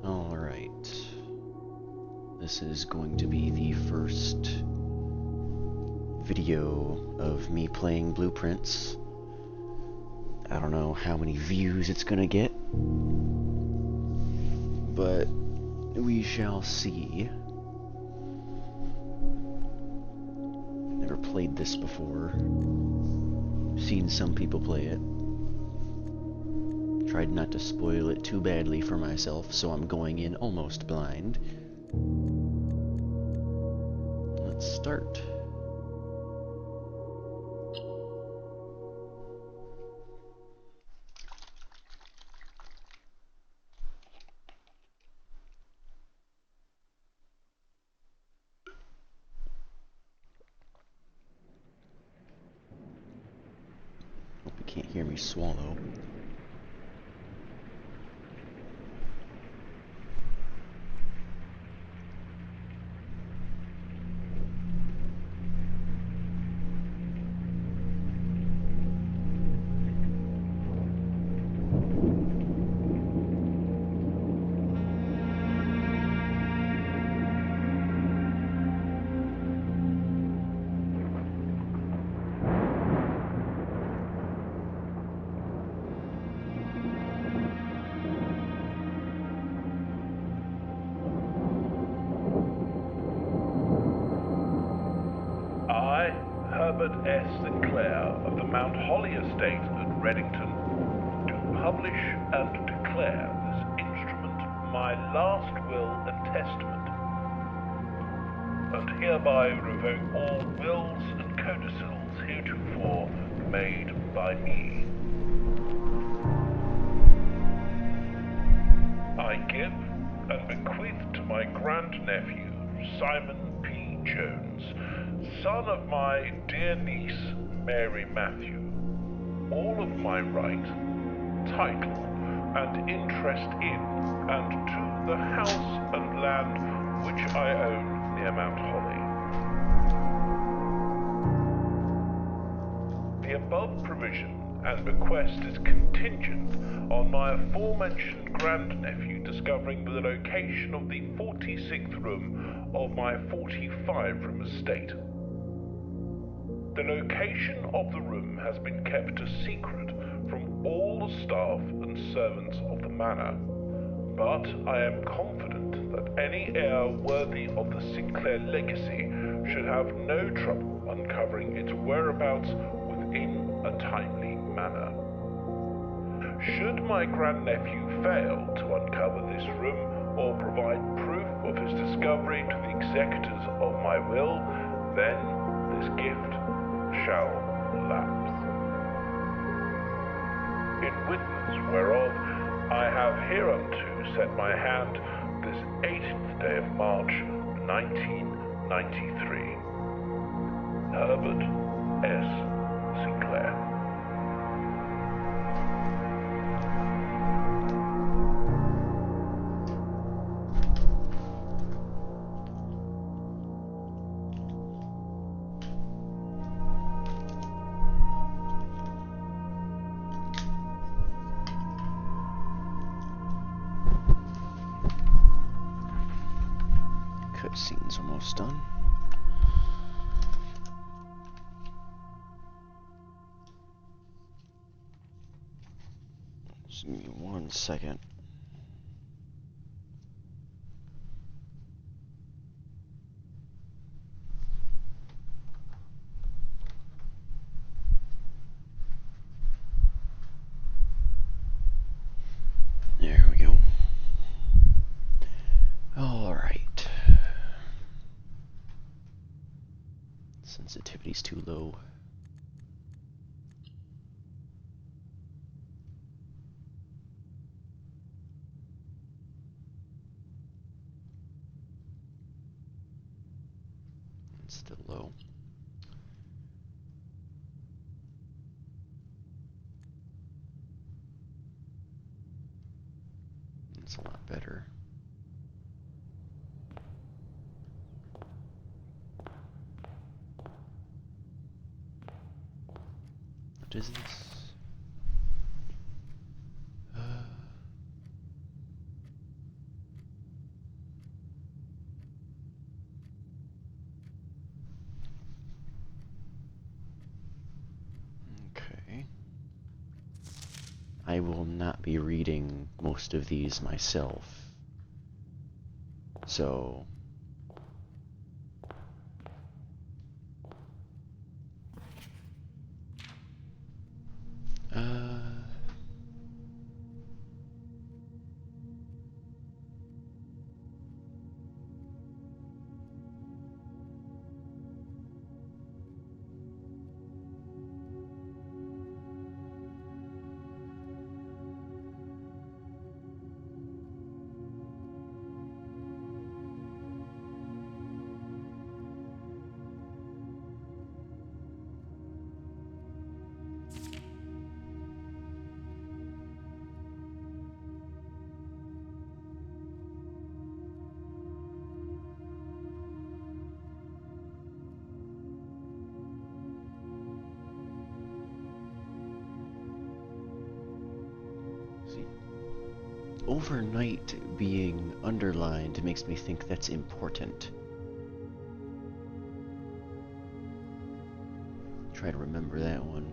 Alright. This is going to be the first video of me playing Blueprints. I don't know how many views it's gonna get, but we shall see. Never played this before. Seen some people play it. Tried not to spoil it too badly for myself, so I'm going in almost blind. Let's start. Hope you can't hear me swallow. Herbert S. Sinclair of the Mount Holly Estate at Reddington do publish and declare this instrument my last will and testament, and hereby revoke all wills and codicils heretofore made by me. I give and bequeath to my grandnephew, Simon P. Jones, son of my dear niece, Mary Matthew, all of my right, title, and interest in and to the house and land which I own near Mount Holly. The above provision and bequest is contingent on my aforementioned grandnephew discovering the location of the 46th room of my 45-room estate. The location of the room has been kept a secret from all the staff and servants of the manor, but I am confident that any heir worthy of the Sinclair legacy should have no trouble uncovering its whereabouts within a timely manner. Should my grandnephew fail to uncover this room or provide proof of his discovery to the executors of my will, then this gift shall lapse. In witness whereof I have hereunto set my hand this 18th day of March, 1993. Herbert S. Sinclair. Cutscene's almost done. Just give me 1 second. There we go. Alright. Sensitivity's too low. It's still low. It's a lot better. What is this? be reading most of these myself. So... Overnight being underlined makes me think that's important. Try to remember that one.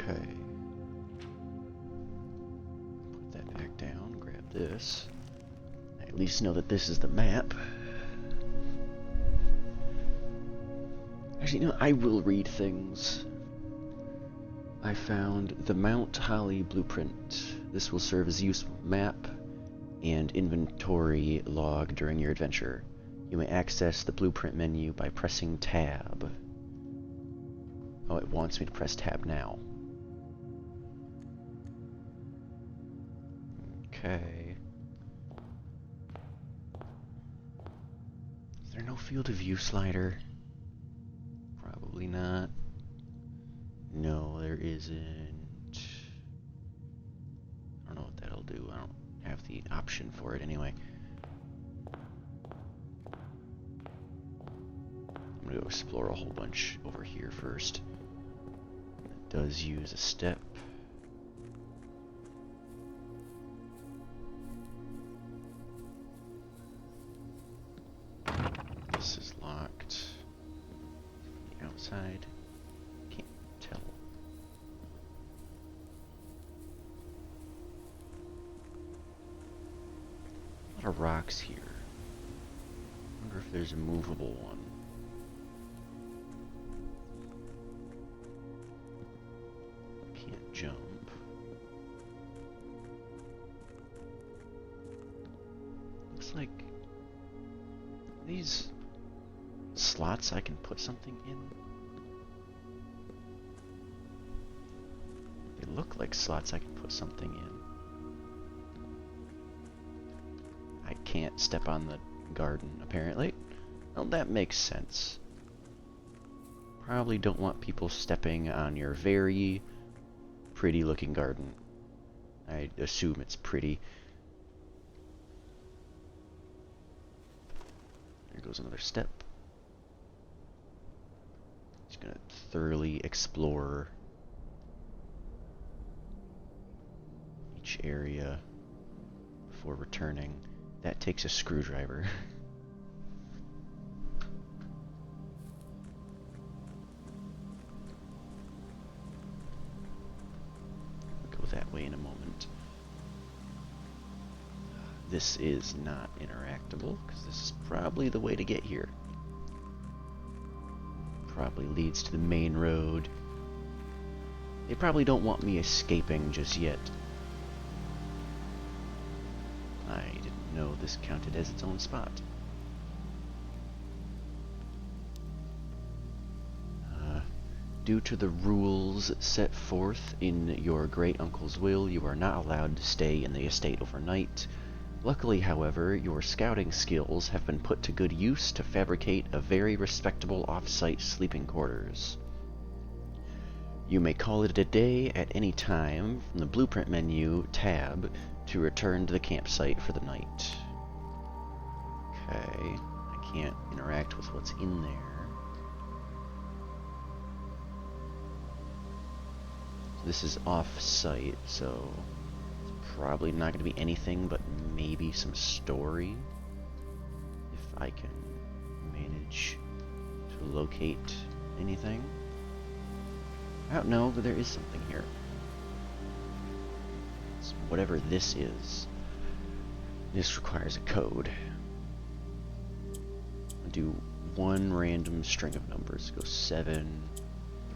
Okay. Put that back down, grab this. I at least know that this is the map. Actually, no, I will read things. I found the Mount Holly blueprint. This will serve as a useful map and inventory log during your adventure. You may access the blueprint menu by pressing tab. Oh, it wants me to press tab now. Okay. Is there no field of view slider? Probably not. No, there isn't. I don't know what that'll do. I don't have the option for it anyway. I'm gonna go explore a whole bunch over here first. It does use a step. This is locked. The outside. Can't tell. A lot of rocks here. Wonder if there's a movable one. Can't jump. Looks like these slots I can put something in. They look like slots I can put something in. I can't step on the garden, apparently. Well, that makes sense. Probably don't want people stepping on your very pretty looking garden. I assume it's pretty. There goes another step. Just gonna thoroughly explore each area before returning. That takes a screwdriver. We'll go that way in a moment. This is not interactable, because this is probably the way to get here. Probably leads to the main road. They probably don't want me escaping just yet. I didn't know this counted as its own spot. Due to the rules set forth in your great uncle's will, you are not allowed to stay in the estate overnight. Luckily, however, your scouting skills have been put to good use to fabricate a very respectable off-site sleeping quarters. You may call it a day at any time from the Blueprint menu tab to return to the campsite for the night. Okay, I can't interact with what's in there. This is off-site, so it's probably not going to be anything but maybe some story. If I can manage to locate anything. I don't know, but there is something here. It's whatever this is. This requires a code. I'll do one random string of numbers. Go 7,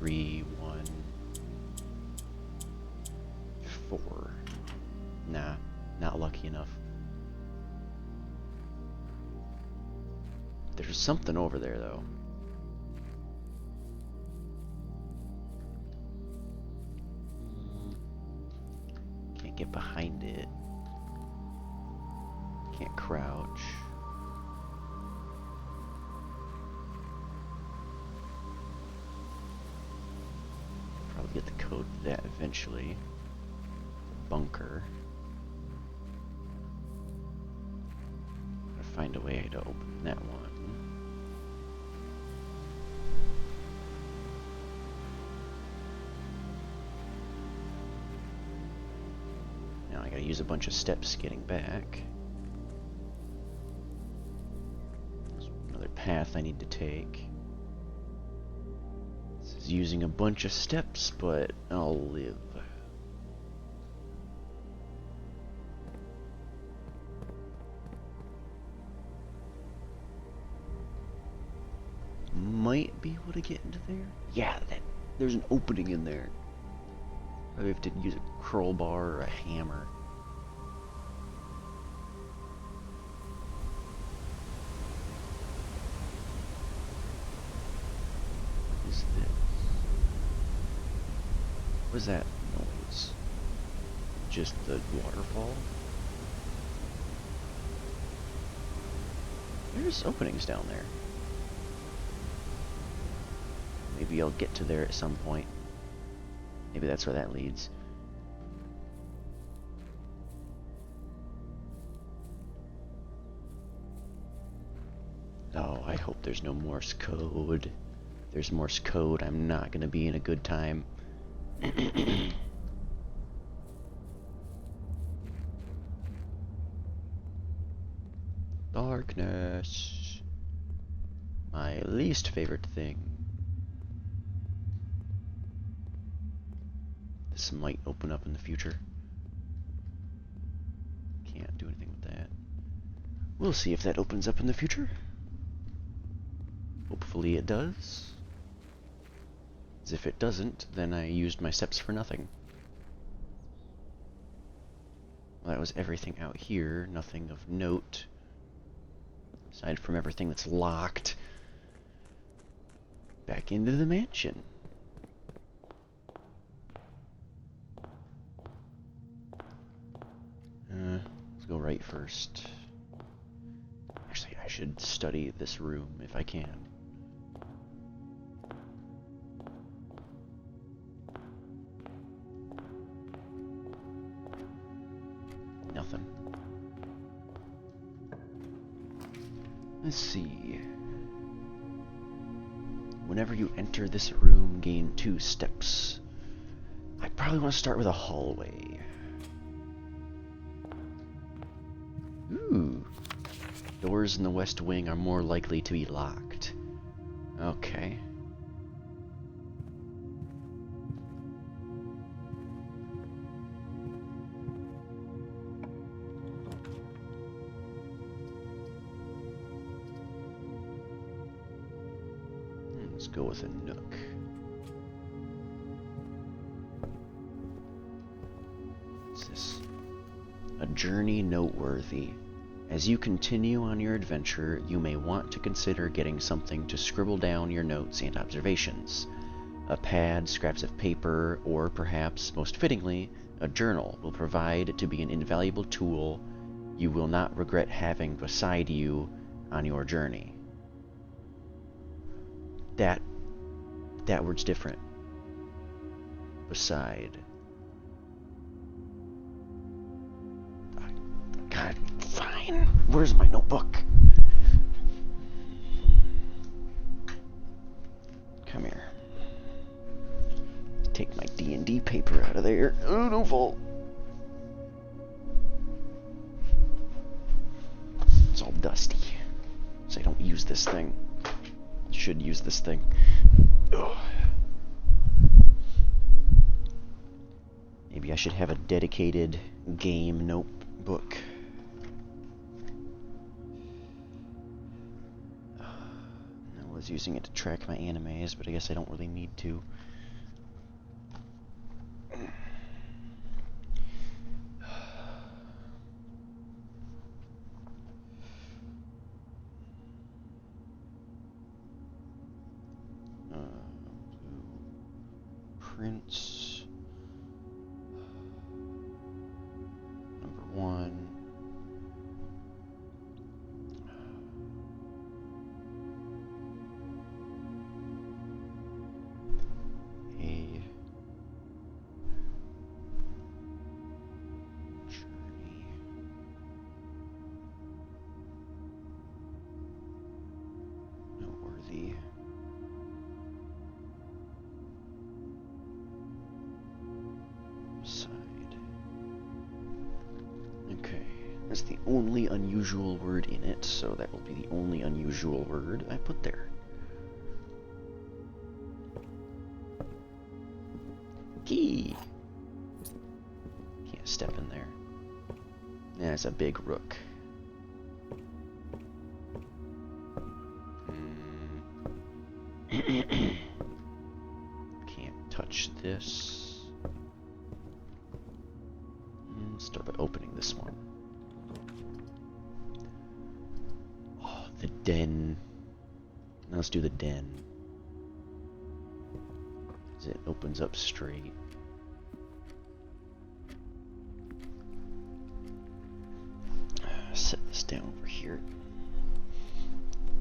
3, 1, 4. Nah, not lucky enough. There's something over there, though. Can't get behind it. Can't crouch. Probably get the code to that eventually. Bunker. Gotta find a way to open that one. Now I gotta use a bunch of steps getting back. There's another path I need to take. This is using a bunch of steps, but I'll live. Might be able to get into there. Yeah, there's an opening in there. I have to use a crowbar or a hammer. What is this? What is that noise? Just the waterfall? There's openings down there. Maybe I'll get to there at some point. Maybe that's where that leads. Oh, I hope there's no Morse code. If there's Morse code, I'm not gonna be in a good time. Darkness. My least favorite thing. This might open up in the future. Can't do anything with that. We'll see if that opens up in the future. Hopefully it does. As if it doesn't, then I used my steps for nothing. Well, that was everything out here. Nothing of note. Aside from everything that's locked. Back into the mansion. Let's go right first. Actually, I should study this room if I can. Nothing. Let's see. Whenever you enter this room, gain 2 steps. I probably want to start with a hallway. Ooh. Doors in the west wing are more likely to be locked. Okay. Let's go with a nook. What's this? A journey noteworthy. As you continue on your adventure, you may want to consider getting something to scribble down your notes and observations. A pad, scraps of paper, or perhaps, most fittingly, a journal will provide to be an invaluable tool you will not regret having beside you on your journey. That word's different. beside. God, fine. Where's my notebook? Come here. Take my D&D paper out of there. Oh, don't fall. It's all dusty. So I don't use this thing. Should use this thing. Ugh. Maybe I should have a dedicated game notebook. I was using it to track my animes, but I guess I don't really need to. Prince number 1. A journey. Noteworthy. Side. Okay, that's the only unusual word in it, so that will be the only unusual word I put there. Key! Can't step in there. That's a big rook. Can't touch this. Start by opening this one. Oh, the den. Now let's do the den. It opens up straight. Set this down over here.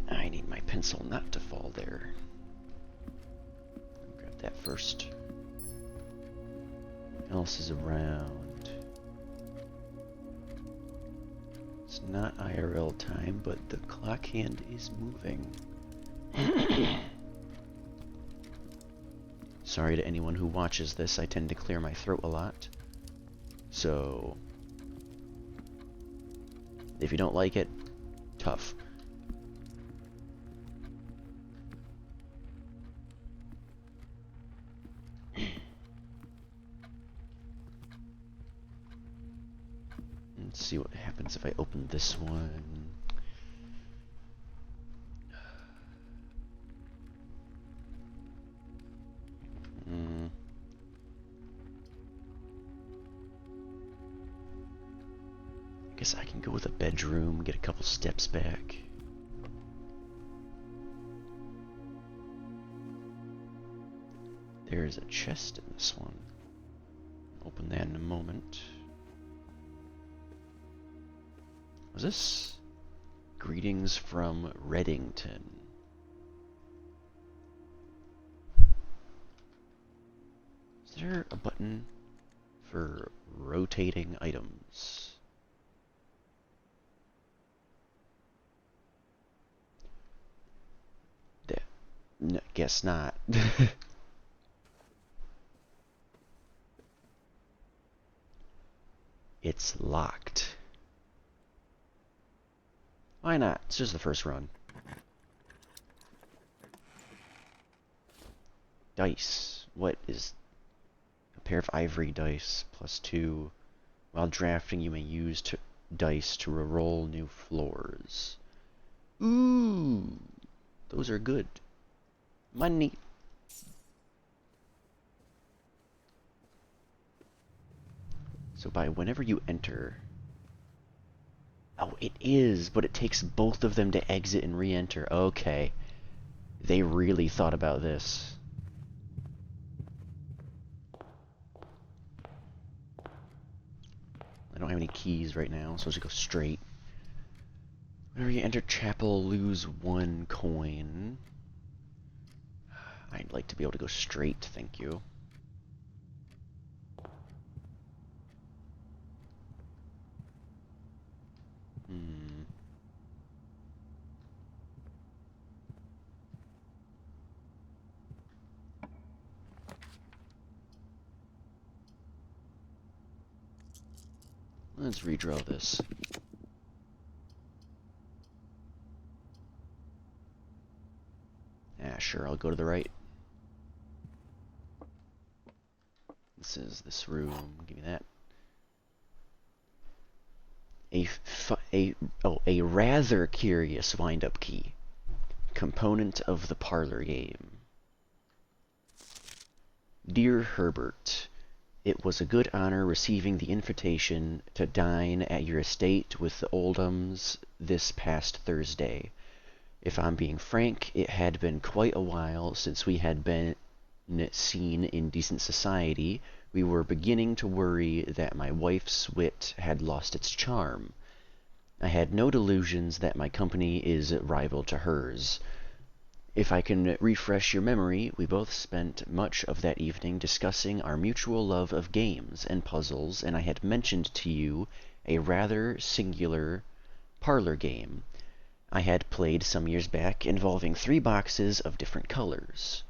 I need my pencil not to fall there. Grab that first. What else is around? It's not IRL time, but the clock hand is moving. Sorry to anyone who watches this, I tend to clear my throat a lot. So, if you don't like it, tough. Let's see what happens if I open this one. I guess I can go with a bedroom, get a couple steps back. There's a chest in this one. Open that in a moment. Was this greetings from Reddington? Is there a button for rotating items? No, guess not. It's locked. Why not? It's just the first run. Dice. What is a pair of ivory dice +2? While drafting, you may use dice to reroll new floors. Ooh, those are good. Money. So by whenever you enter... Oh, it is, but it takes both of them to exit and re-enter. Okay. They really thought about this. I don't have any keys right now, so I'll just go straight. Whenever you enter chapel, lose 1 coin. I'd like to be able to go straight, thank you. Let's redraw this. Ah, sure, I'll go to the right. This is this room. Give me that. A rather curious wind-up key. Component of the parlor game. Dear Herbert, it was a good honor receiving the invitation to dine at your estate with the Oldhams this past Thursday. If I'm being frank, it had been quite a while since we had been seen in decent society. We were beginning to worry that my wife's wit had lost its charm. I had no delusions that my company is rival to hers. If I can refresh your memory, we both spent much of that evening discussing our mutual love of games and puzzles, and I had mentioned to you a rather singular parlor game I had played some years back involving 3 boxes of different colors.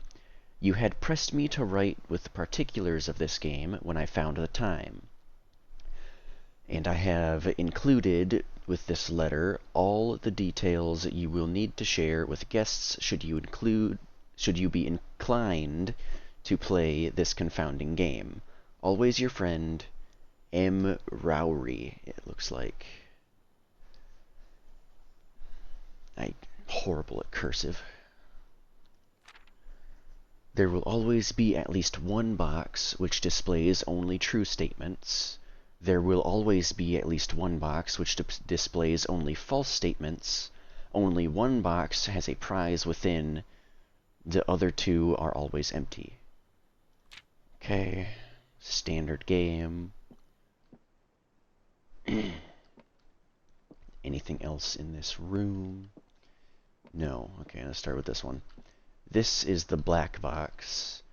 You had pressed me to write with the particulars of this game when I found the time. And I have included with this letter all the details you will need to share with guests should you be inclined to play this confounding game. Always your friend, M. Rowry, it looks like. I'm horrible at cursive. There will always be at least one box which displays only true statements. There will always be at least one box which displays only false statements. Only one box has a prize within. The other 2 are always empty. Okay. Standard game. Anything else in this room? No. Okay, let's start with this one. This is the black box.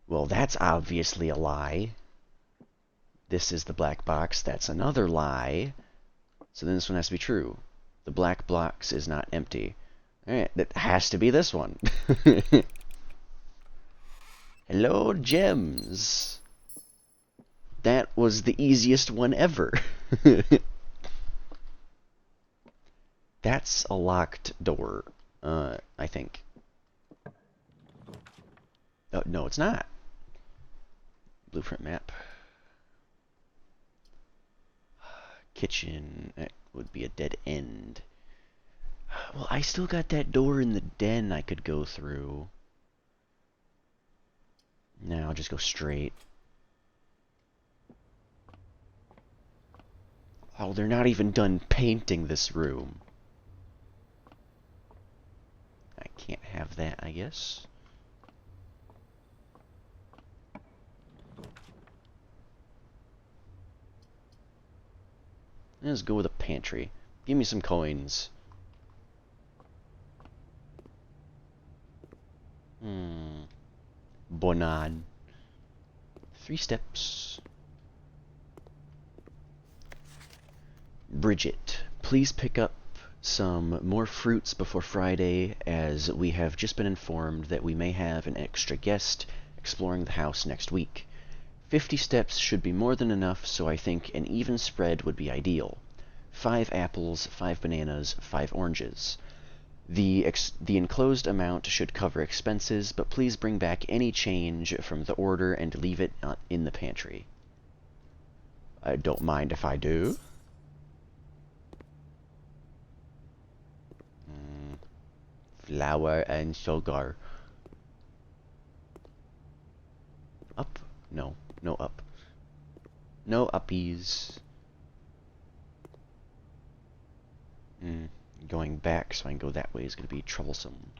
Well, that's obviously a lie. This is the black box. That's another lie. So then this one has to be true. The black box is not empty. Alright, that has to be this one. Hello, gems. That was the easiest one ever. That's a locked door, I think. Oh, no, it's not. Blueprint map. Kitchen, that would be a dead end. Well, I still got that door in the den I could go through. Now I'll just go straight. Oh, they're not even done painting this room. I can't have that, I guess. Let's go with a pantry. Give me some coins. Bonan. 3 steps. Bridget, please pick up some more fruits before Friday, as we have just been informed that we may have an extra guest exploring the house next week. 50 steps should be more than enough, so I think an even spread would be ideal. 5 apples, 5 bananas, 5 oranges. The enclosed amount should cover expenses, but please bring back any change from the order and leave it in the pantry. I don't mind if I do. Flour and sugar. Up? No. No up. No uppies. Going back so I can go that way is going to be troublesome.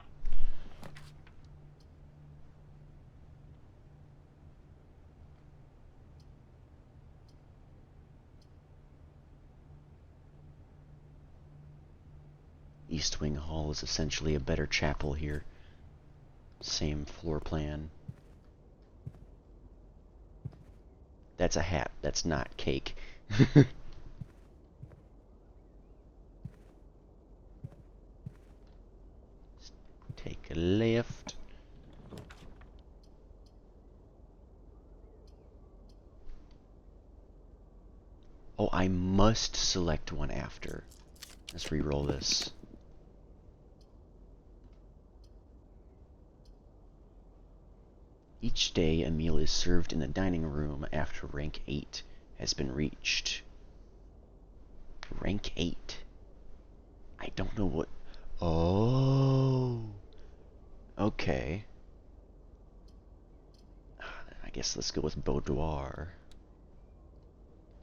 East Wing Hall is essentially a better chapel here. Same floor plan. That's a hat. That's not cake. Take a left. Oh, I must select one after. Let's re-roll this. Each day, a meal is served in the dining room after rank 8 has been reached. Rank 8? I don't know what... Oh... Okay. I guess let's go with boudoir.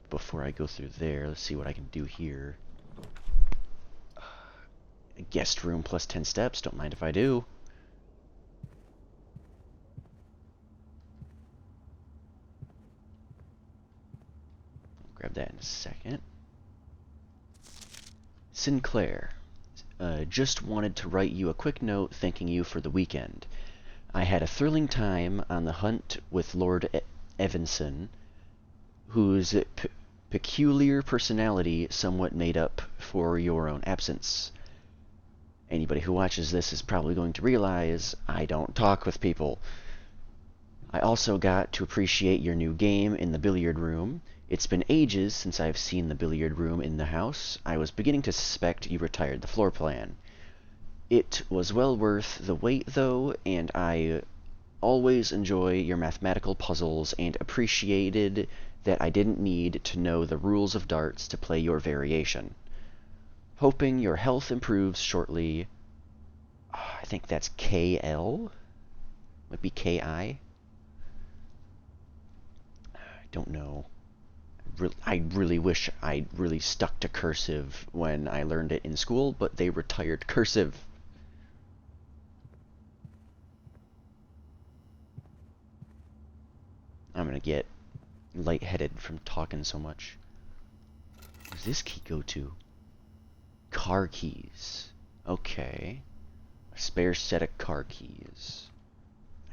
Before I go through there, let's see what I can do here. A guest room plus 10 steps, don't mind if I do. Grab that in a second. Sinclair. Just wanted to write you a quick note thanking you for the weekend. I had a thrilling time on the hunt with Lord Evanson, whose peculiar personality somewhat made up for your own absence. Anybody who watches this is probably going to realize I don't talk with people. I also got to appreciate your new game in the billiard room. It's been ages since I've seen the billiard room in the house. I was beginning to suspect you retired the floor plan. It was well worth the wait, though, and I always enjoy your mathematical puzzles and appreciated that I didn't need to know the rules of darts to play your variation. Hoping your health improves shortly. I think that's KL? Might be KI? I don't know. I really wish I'd really stuck to cursive when I learned it in school, but they retired cursive. I'm gonna get lightheaded from talking so much. Where's this key go to? Car keys. Okay. A spare set of car keys.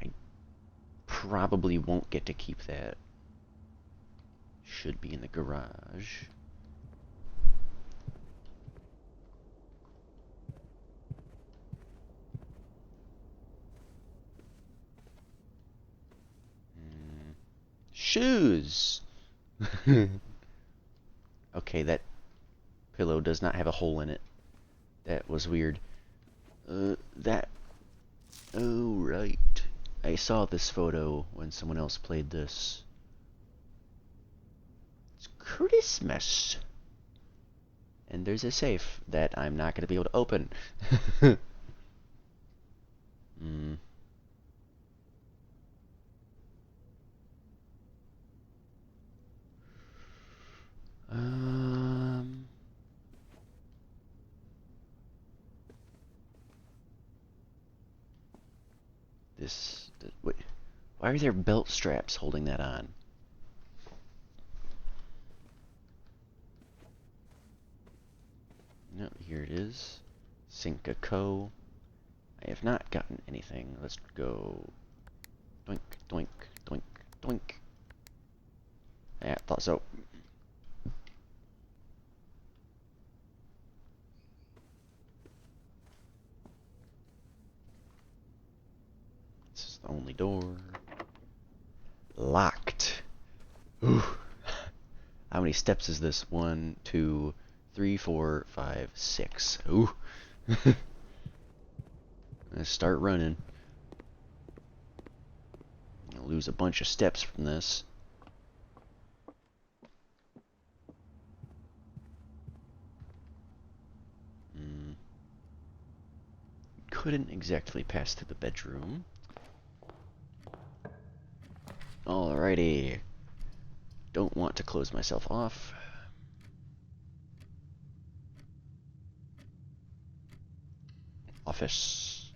I probably won't get to keep that. Should be in the garage. Shoes! Okay, that pillow does not have a hole in it. That was weird. That... Oh, right. I saw this photo when someone else played this. It's Christmas! And there's a safe that I'm not going to be able to open. Hmm. Wait, why are there belt straps holding that on? No, here it is. Cinca Co. I have not gotten anything. Let's go. Doink, doink, doink, doink. Yeah, I thought so. This is the only door. Locked. Ooh. How many steps is this? 1, 2, 3, 4, 5, 6. Ooh. Let's start running. I'll lose a bunch of steps from this. Couldn't exactly pass through the bedroom. Alrighty. Don't want to close myself off. Office.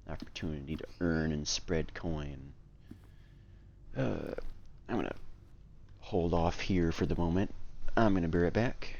Opportunity to earn and spread coin. I'm gonna hold off here for the moment. I'm gonna be right back.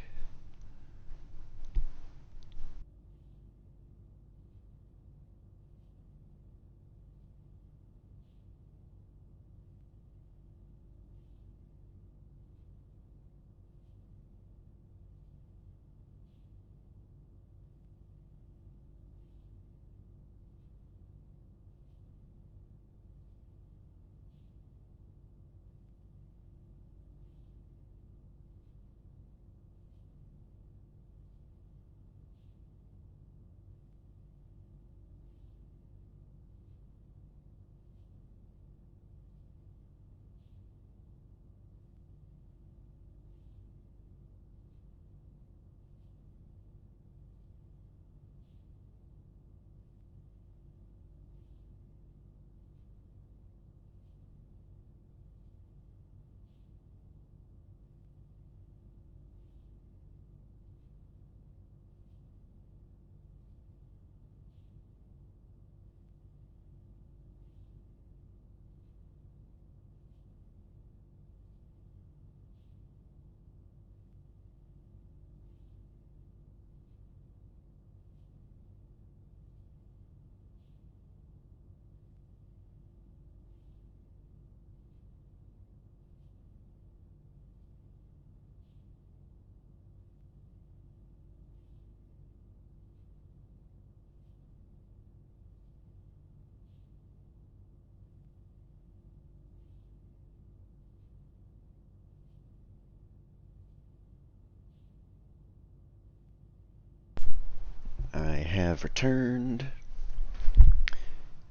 have returned.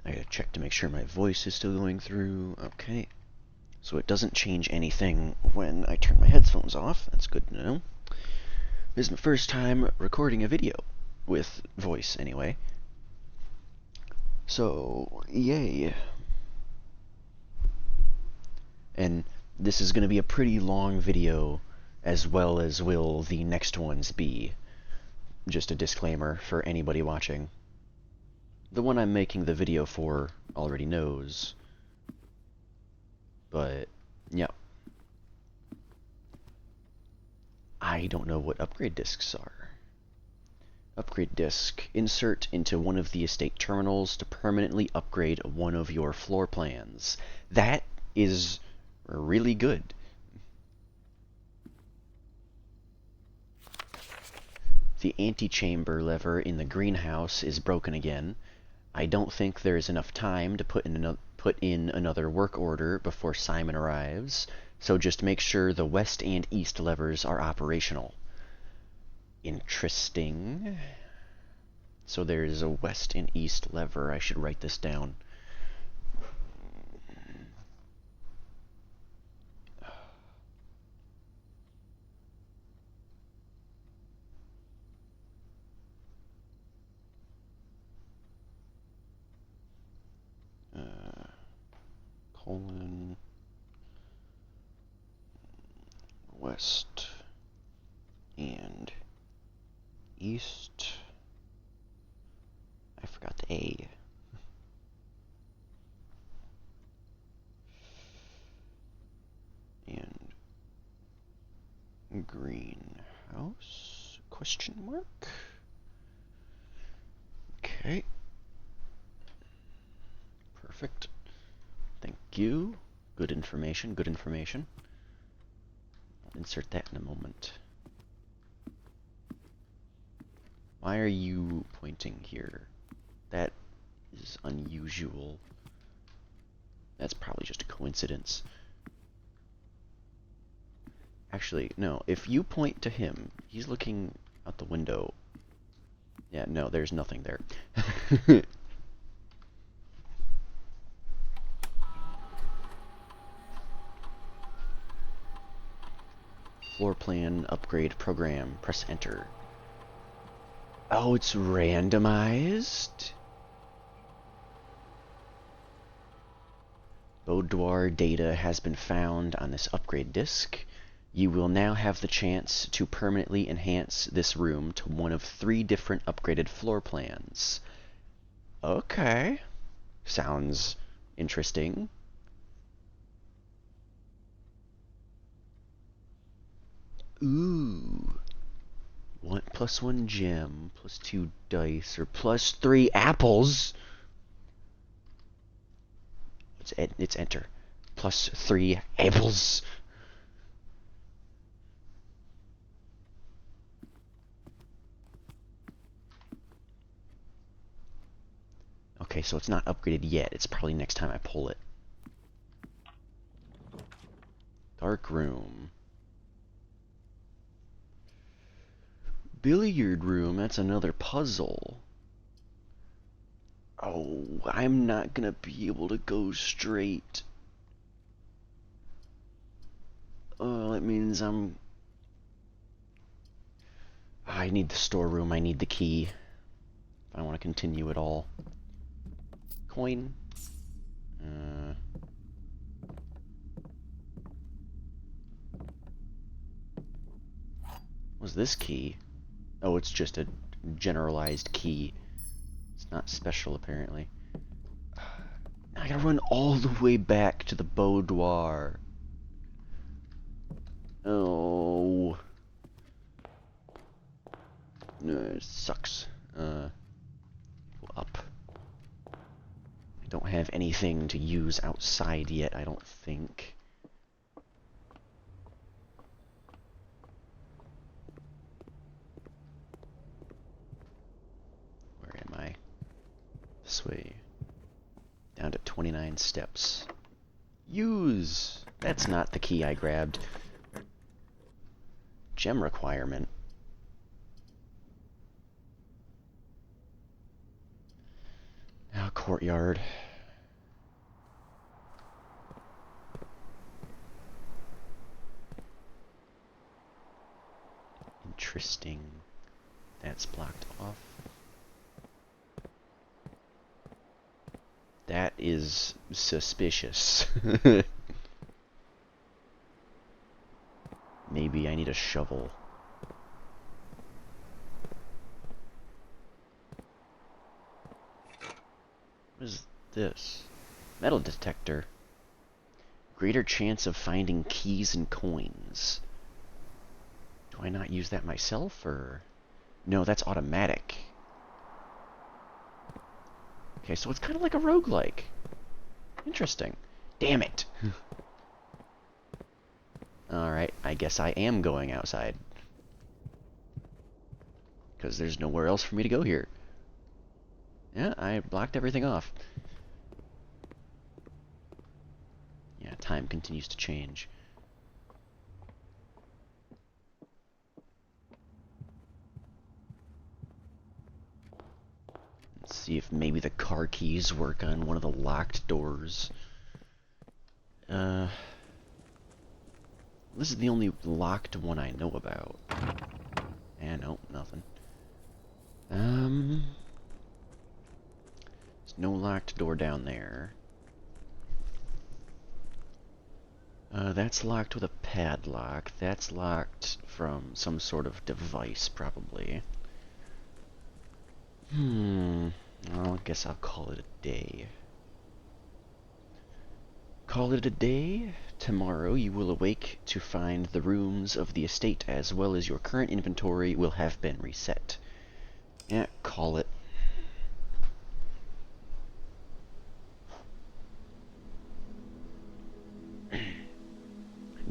I gotta check to make sure my voice is still going through. Okay. So it doesn't change anything when I turn my headphones off. That's good to know. This is my first time recording a video. With voice, anyway. So, yay. And this is going to be a pretty long video, as well as will the next ones be. Just a disclaimer for anybody watching. The one I'm making the video for already knows. But, yeah. I don't know what upgrade discs are. Upgrade disc. Insert into one of the estate terminals to permanently upgrade one of your floor plans. That is really good. The antechamber lever in the greenhouse is broken again. I don't think there is enough time to put in another work order before Simon arrives, so just make sure the west and east levers are operational. Interesting. So there's a west and east lever. I should write this down. Colon west and east. I forgot the A. And greenhouse? Question mark? Okay. Perfect. Thank you. Good information, good information. I'll insert that in a moment. Why are you pointing here? That is unusual. That's probably just a coincidence. Actually, no. If you point to him, he's looking out the window. Yeah, no, there's nothing there. Floor plan upgrade program. Press enter. Oh, it's randomized? Boudoir data has been found on this upgrade disk. You will now have the chance to permanently enhance this room to one of 3 different upgraded floor plans. Okay. Sounds interesting. Ooh. 1 + 1 gem, +2 dice, or +3 apples. It's enter. +3 apples. Okay, so it's not upgraded yet. It's probably next time I pull it. Dark room. Billiard room, that's another puzzle. Oh, I'm not gonna be able to go straight. Oh, that means I need the storeroom, I need the key. If I want to continue at all. Coin. What's this key? Oh, it's just a generalized key. It's not special, apparently. I gotta run all the way back to the boudoir. Oh. No, it sucks. Go up. I don't have anything to use outside yet, I don't think. Where am I? This way. Down to 29 steps. Use! That's not the key I grabbed. Gem requirement. courtyard. Interesting. That's blocked off. That is suspicious. Maybe I need a shovel. What is this? Metal detector. Greater chance of finding keys and coins. Do I not use that myself, or... No, that's automatic. Okay, so it's kind of like a roguelike. Interesting. Damn it! Alright, I guess I am going outside. Because there's nowhere else for me to go here. Yeah, I blocked everything off. Yeah, time continues to change. Let's see if maybe the car keys work on one of the locked doors. This is the only locked one I know about. And no, nothing. There's no locked door down there. That's locked with a padlock. That's locked from some sort of device, probably. Well, I guess I'll call it a day. Call it a day. Tomorrow you will awake to find the rooms of the estate as well as your current inventory will have been reset. Yeah, call it.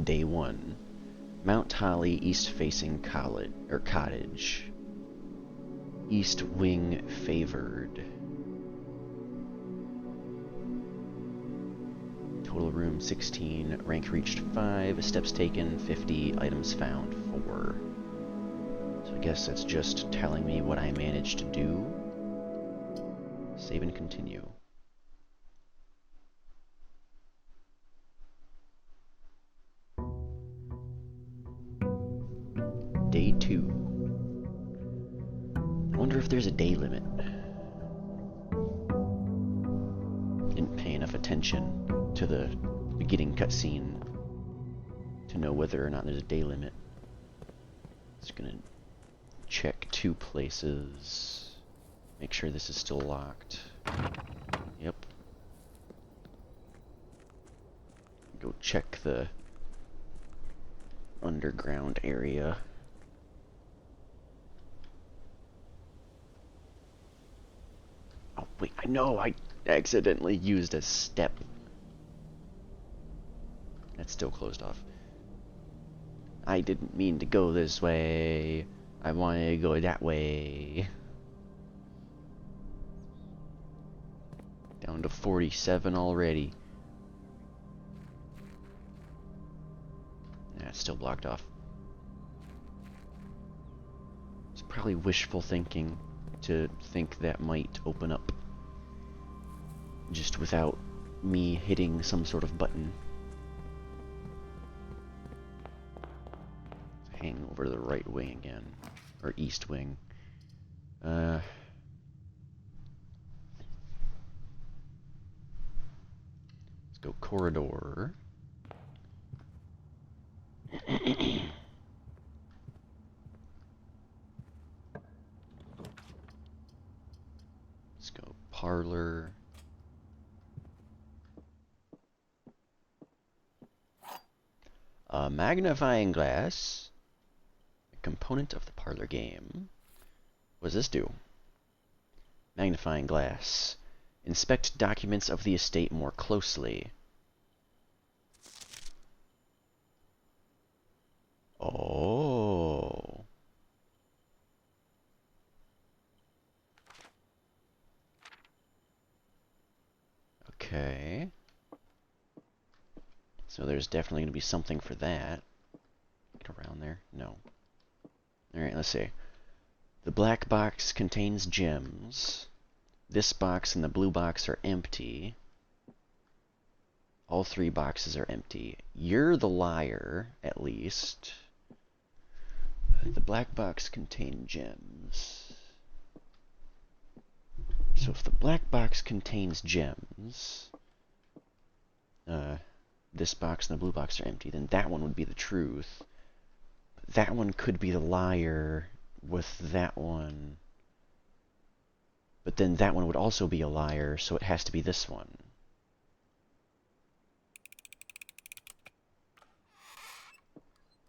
Day 1. Mount Holly east-facing cottage. East wing favored. Total room 16, rank reached 5, steps taken 50, items found 4. So I guess that's just telling me what I managed to do. Save and continue. Day 2. I wonder if there's a day limit. Didn't pay enough attention to the beginning cutscene to know whether or not there's a day limit. Just gonna check 2 places. Make sure this is still locked. Yep. Go check the underground area. Oh wait, I know I accidentally used a step. That's still closed off. I didn't mean to go this way. I wanted to go that way. Down to 47 already. Yeah, it's still blocked off. It's probably wishful thinking to think that might open up just without me hitting some sort of button. Hang over to the right wing again, or east wing. Let's go corridor. Let's go parlor. A magnifying glass. A component of the parlor game. What does this do? Magnifying glass. Inspect documents of the estate more closely. Oh. Okay. So there's definitely going to be something for that. Get around there? No. Alright, let's see. The black box contains gems. This box and the blue box are empty. All 3 boxes are empty. You're the liar, at least. The black box contained gems. So if the black box contains gems, this box and the blue box are empty, then that one would be the truth. That one could be the liar with that one. But then that one would also be a liar, so it has to be this one.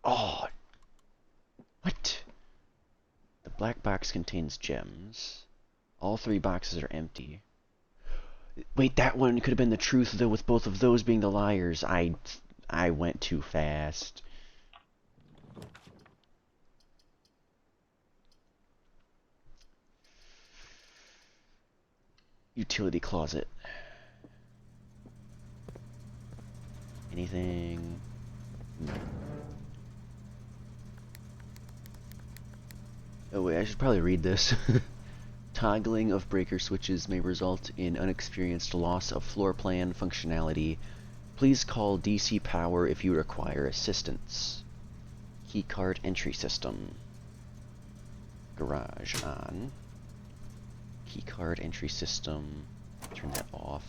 Oh! What? The black box contains gems. All 3 boxes are empty. Wait, that one could have been the truth, though, with both of those being the liars. I went too fast. Utility closet. Anything? No. Oh wait, I should probably read this. Toggling of breaker switches may result in unexperienced loss of floor plan functionality. Please call DC Power if you require assistance. Keycard entry system. Garage on. Keycard entry system. Turn that off.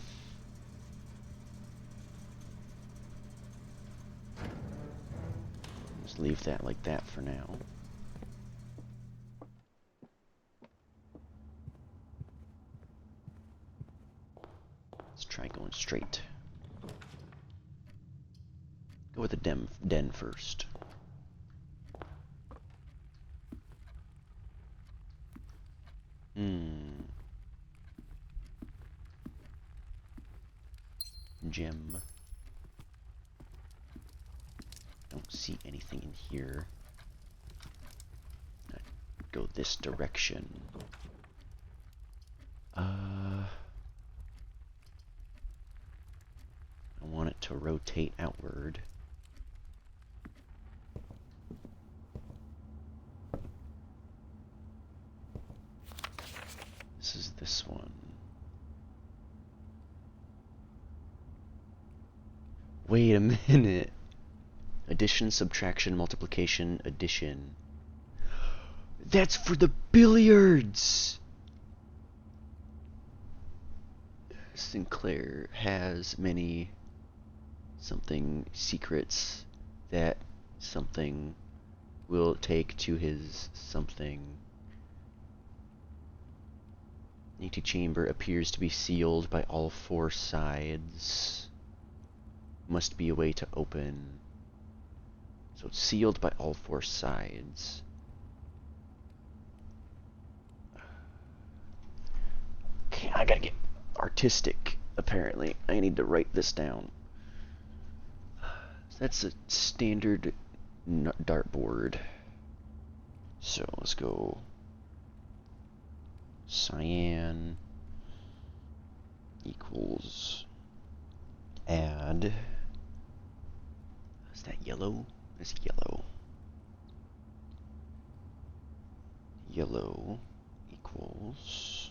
Just leave that like that for now. Let's try going straight. Go with the den first. Gem. Don't see anything in here. Go this direction. I want it to rotate outward. This is this one. Wait a minute. Addition, subtraction, multiplication, addition. That's for the billiards! Sinclair has many something secrets that something will take to his something. Antechamber appears to be sealed by all 4 sides. Must be a way to open. So it's sealed by all 4 sides. Okay, I gotta get artistic, apparently. I need to write this down. So that's a standard dartboard. So let's go cyan equals add. Is that yellow? That's yellow. Yellow equals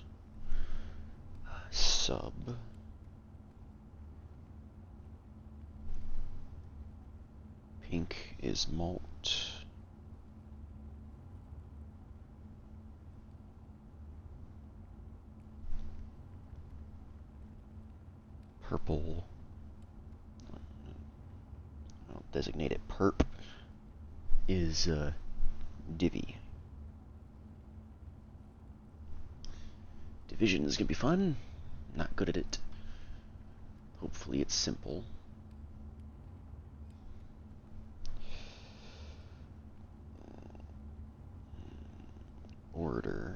sub pink is malt. Purple, I'll designate it perp, is divvy. Division is gonna be fun. Not good at it. Hopefully it's simple. Order.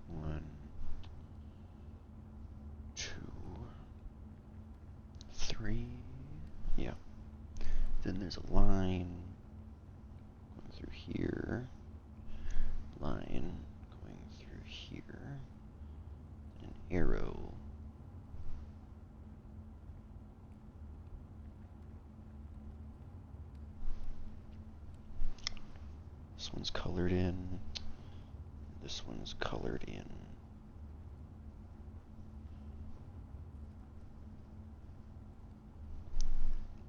One, two, three. Yeah. Then there's a line going through here. This one's colored in. This one's colored in.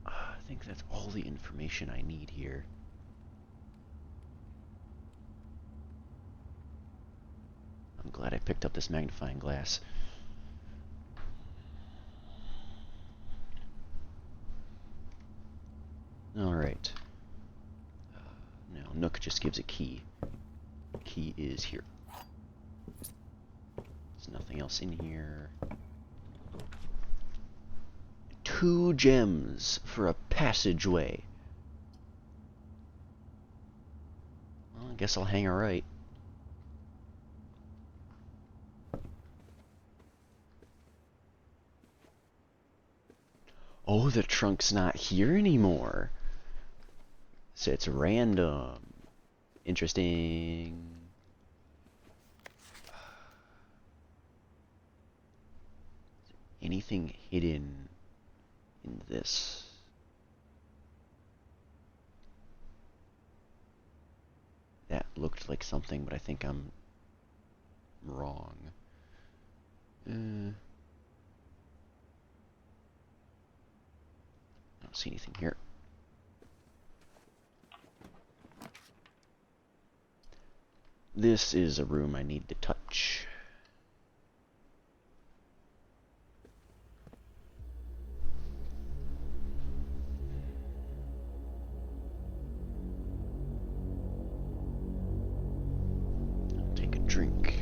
I think that's all the information I need here. I'm glad I picked up this magnifying glass. Alright. Now, Nook just gives a key. Key is here. There's nothing else in here. 2 gems for a passageway. Well, I guess I'll hang a right. Oh, the trunk's not here anymore. So it's random. Interesting. Anything hidden in this? That looked like something, but I think I'm wrong. I don't see anything here. This is a room I need to touch. I'll take a drink.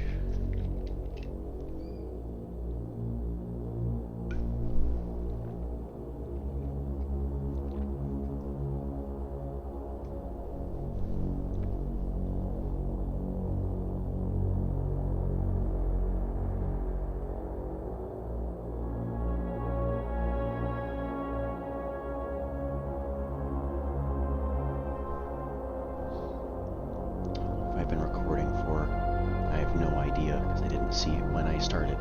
I've been recording for, I have no idea, because I didn't see it when I started.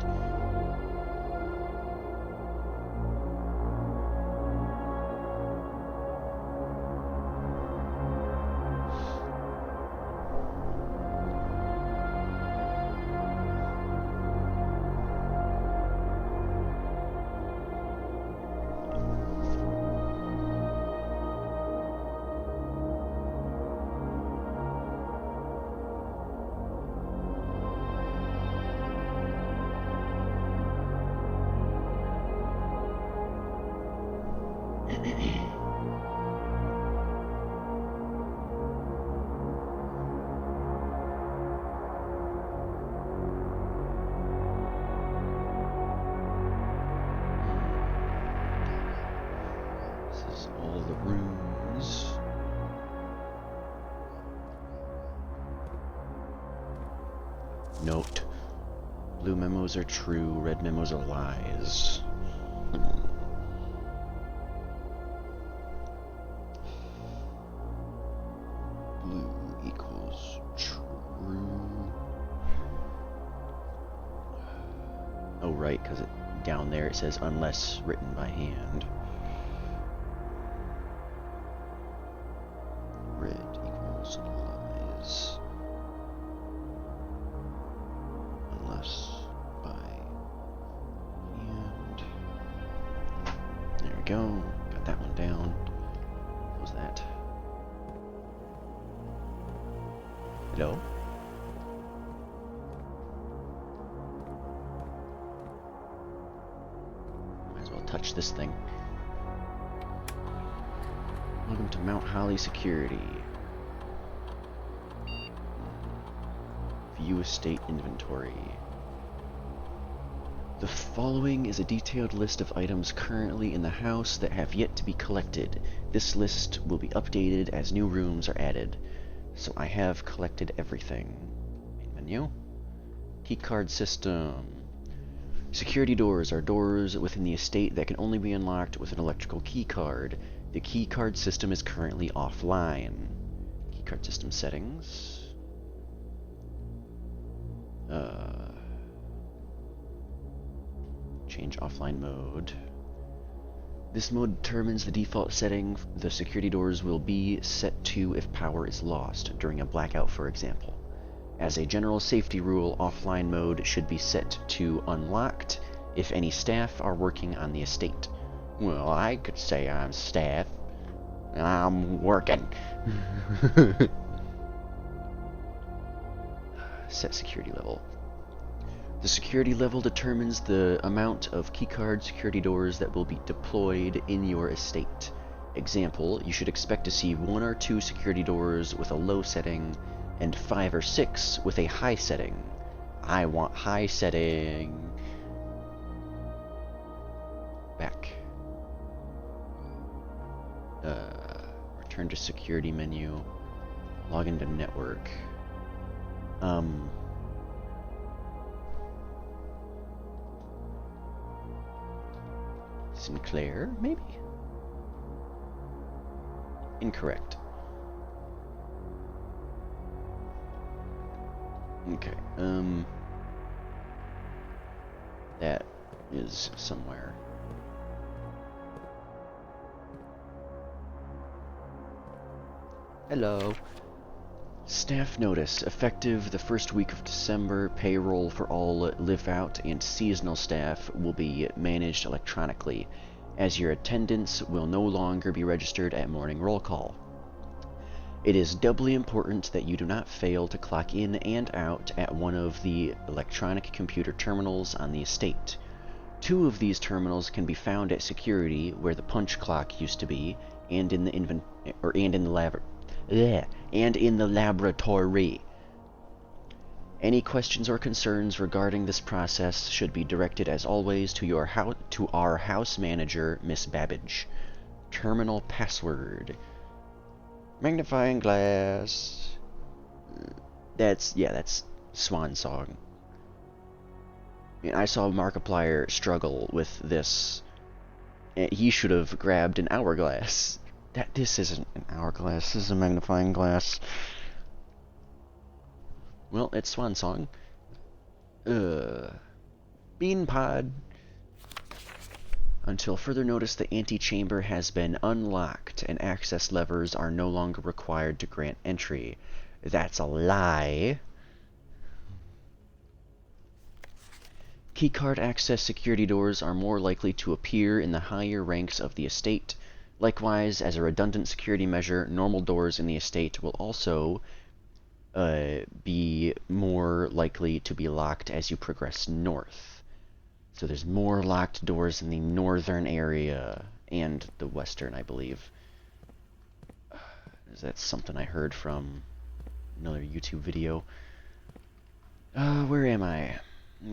This is all the rooms. Note: blue memos are true, red memos are lies. Blue equals true. Oh, right, because down there it says unless written by hand. Red equals lies. Unless by hand. There we go. Got that one down. What was that? Hello? Might as well touch this thing. Welcome to Mount Holly Security. View estate inventory. The following is a detailed list of items currently in the house that have yet to be collected. This list will be updated as new rooms are added. So I have collected everything. Main menu. Keycard system. Security doors are doors within the estate that can only be unlocked with an electrical keycard. The keycard system is currently offline. Keycard system settings. Change offline mode. This mode determines the default setting the security doors will be set to if power is lost, during a blackout for example. As a general safety rule, offline mode should be set to unlocked if any staff are working on the estate. Well, I could say I'm staff. I'm working. Set security level. The security level determines the amount of keycard security doors that will be deployed in your estate. Example, you should expect to see 1 or 2 security doors with a low setting and 5 or 6 with a high setting. I want high setting. Back. Return to security menu. Log into network. Sinclair, maybe? Incorrect. Okay, that is somewhere. Hello. Staff notice, effective the first week of December, payroll for all live-out and seasonal staff will be managed electronically, as your attendance will no longer be registered at morning roll call. It is doubly important that you do not fail to clock in and out at one of the electronic computer terminals on the estate. 2 of these terminals can be found at security, where the punch clock used to be, and in the laboratory. Any questions or concerns regarding this process should be directed, as always, to our house manager, Miss Babbage. Terminal password. Magnifying glass. That's Swan Song. I mean, I saw Markiplier struggle with this. He should have grabbed an hourglass. This isn't an hourglass, this is a magnifying glass. Well, it's Swan Song. Bean pod. Until further notice, the antechamber has been unlocked and access levers are no longer required to grant entry. That's a lie. Keycard access security doors are more likely to appear in the higher ranks of the estate. Likewise, as a redundant security measure, normal doors in the estate will also be more likely to be locked as you progress north. So there's more locked doors in the northern area and the western, I believe. That's something I heard from another YouTube video. Where am I?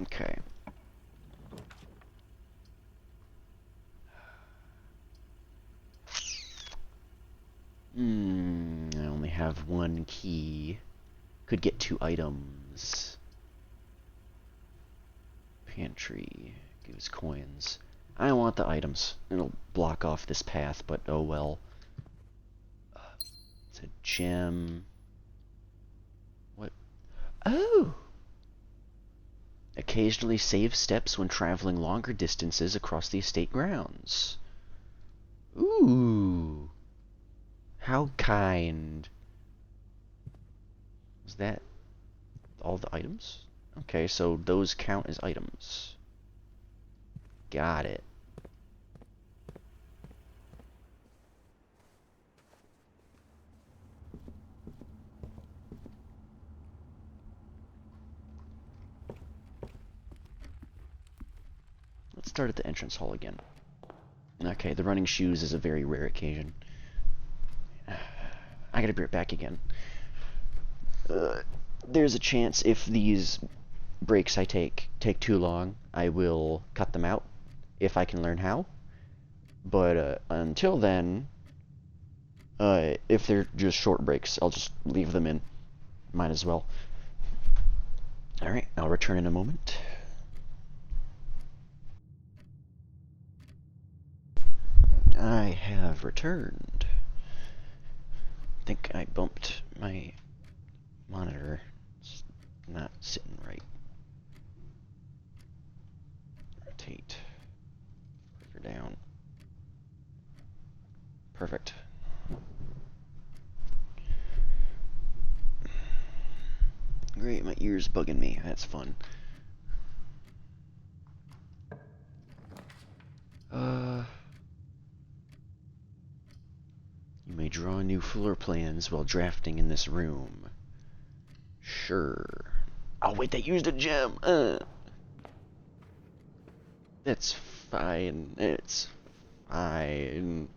Okay. I only have 1 key. Could get 2 items. Pantry. Gives coins. I want the items. It'll block off this path, but oh well. It's a gem. What? Oh! Occasionally save steps when traveling longer distances across the estate grounds. Ooh! How kind. Is that all the items? Okay, so those count as items. Got it. Let's start at the entrance hall again. Okay, the running shoes is a very rare occasion. I gotta be right back again. There's a chance if these breaks I take too long, I will cut them out, if I can learn how. But until then, if they're just short breaks, I'll just leave them in. Might as well. Alright, I'll return in a moment. I have returned. I think I bumped my monitor. It's not sitting right. Rotate. Further down. Perfect. Great, my ear's bugging me. That's fun. You may draw new floor plans while drafting in this room. Sure. Oh wait, they used a gem. That's fine. It's fine.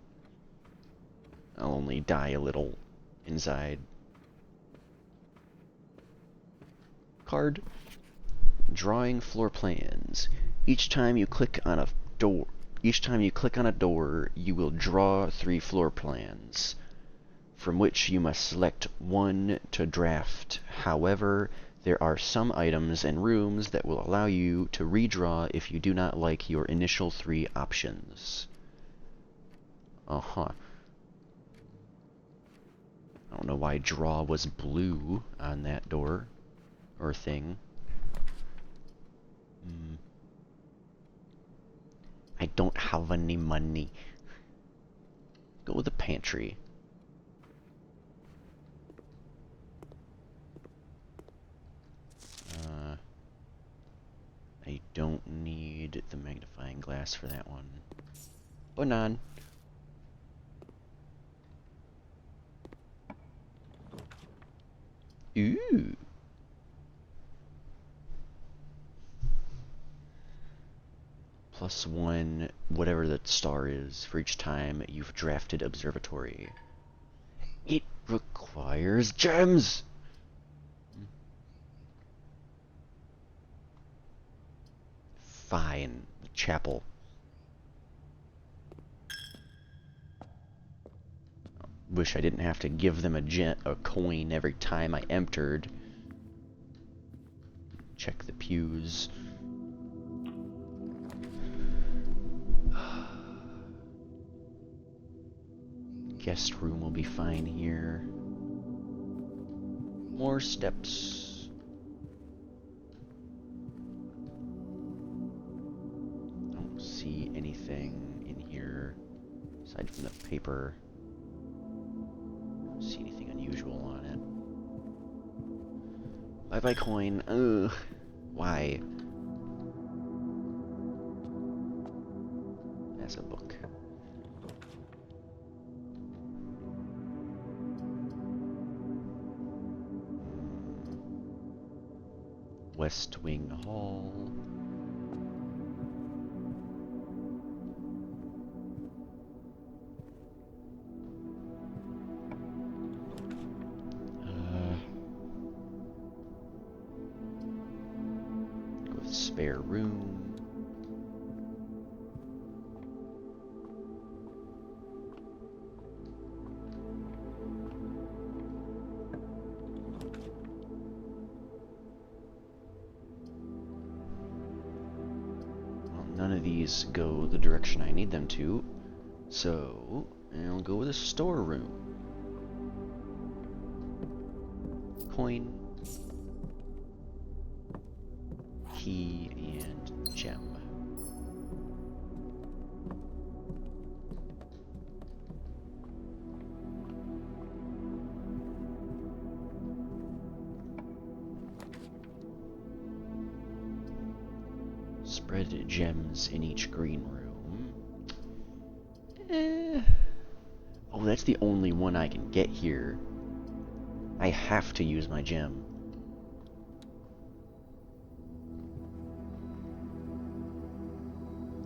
I'll only die a little inside. Card. Drawing floor plans. Each time you click on a door, you will draw 3 floor plans, from which you must select one to draft. However, there are some items and rooms that will allow you to redraw if you do not like your initial 3 options. Uh-huh. I don't know why draw was blue on that door or thing. I don't have any money. Go with the pantry. I don't need the magnifying glass for that one. Banan. Ooh. +1, whatever the star is, for each time you've drafted observatory. It requires gems! Fine. Chapel. Wish I didn't have to give them a coin every time I entered. Check the pews. Guest room will be fine here. More steps. Don't see anything in here aside from the paper. Don't see anything unusual on it. Bye-bye coin. Ugh. Why? That's a book. West Wing Hall. Go with spare room. None of these go the direction I need them to, so I'll go with a storeroom. Coin, key, and gem. Spread gems in each green room. Oh, that's the only one I can get here. I have to use my gem.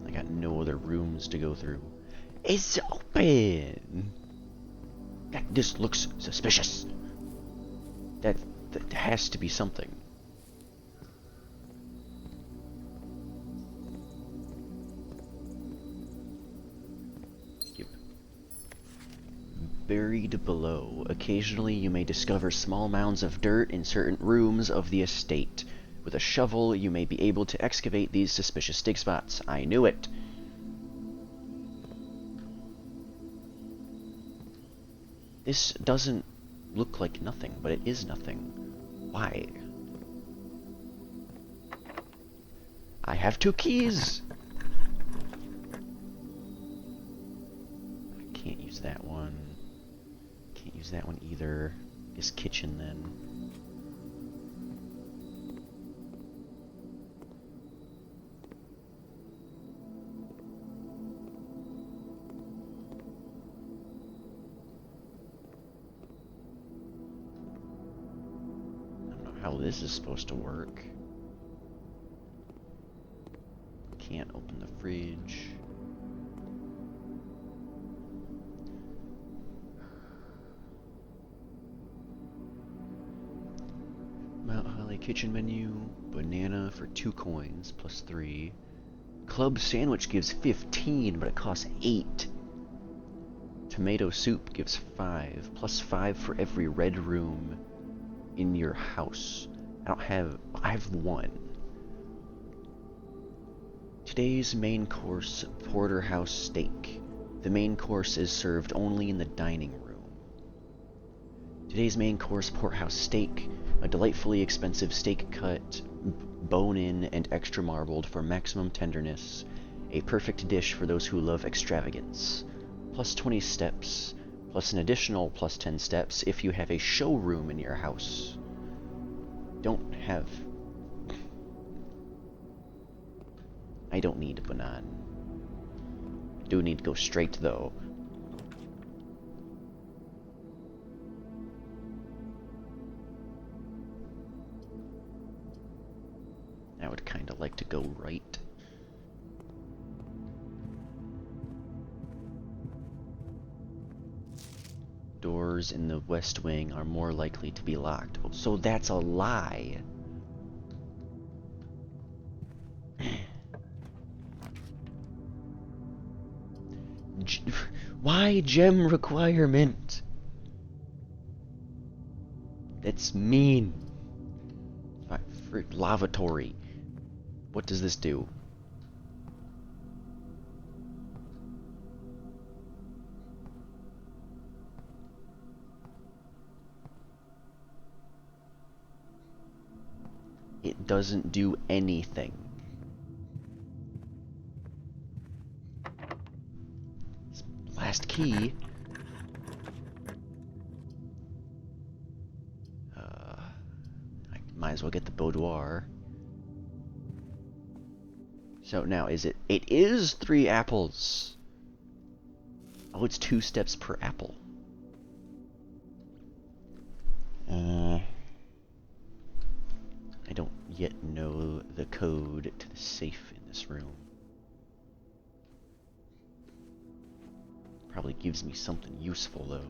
I got no other rooms to go through. It's open! This looks suspicious. That has to be something. Buried below. Occasionally you may discover small mounds of dirt in certain rooms of the estate. With a shovel, you may be able to excavate these suspicious dig spots. I knew it. This doesn't look like nothing, but it is nothing. Why? I have 2 keys! Can't use that one. Can't use that one either. Guess kitchen then. I don't know how this is supposed to work. Can't open the fridge. Mount Holly kitchen menu. Banana for 2 coins plus 3. Club sandwich gives 15, but it costs 8. Tomato soup gives 5, plus 5 for every red room in your house. I have 1. Today's main course, porterhouse steak. The main course is served only in the dining room. Today's main course, porterhouse steak. A delightfully expensive steak cut, bone-in and extra marbled for maximum tenderness. A perfect dish for those who love extravagance. Plus 20 steps, plus an additional plus 10 steps if you have a showroom in your house. I don't need a banana. Do need to go straight though. I would kind of like to go right. Doors in the west wing are more likely to be locked. So that's a lie. Why gem requirement? That's mean. Lavatory. What does this do? It doesn't do anything. Last key. I might as well get the boudoir. So now is it? It is 3 apples. Oh, it's 2 steps per apple. I don't yet know the code to the safe in this room. Probably gives me something useful though.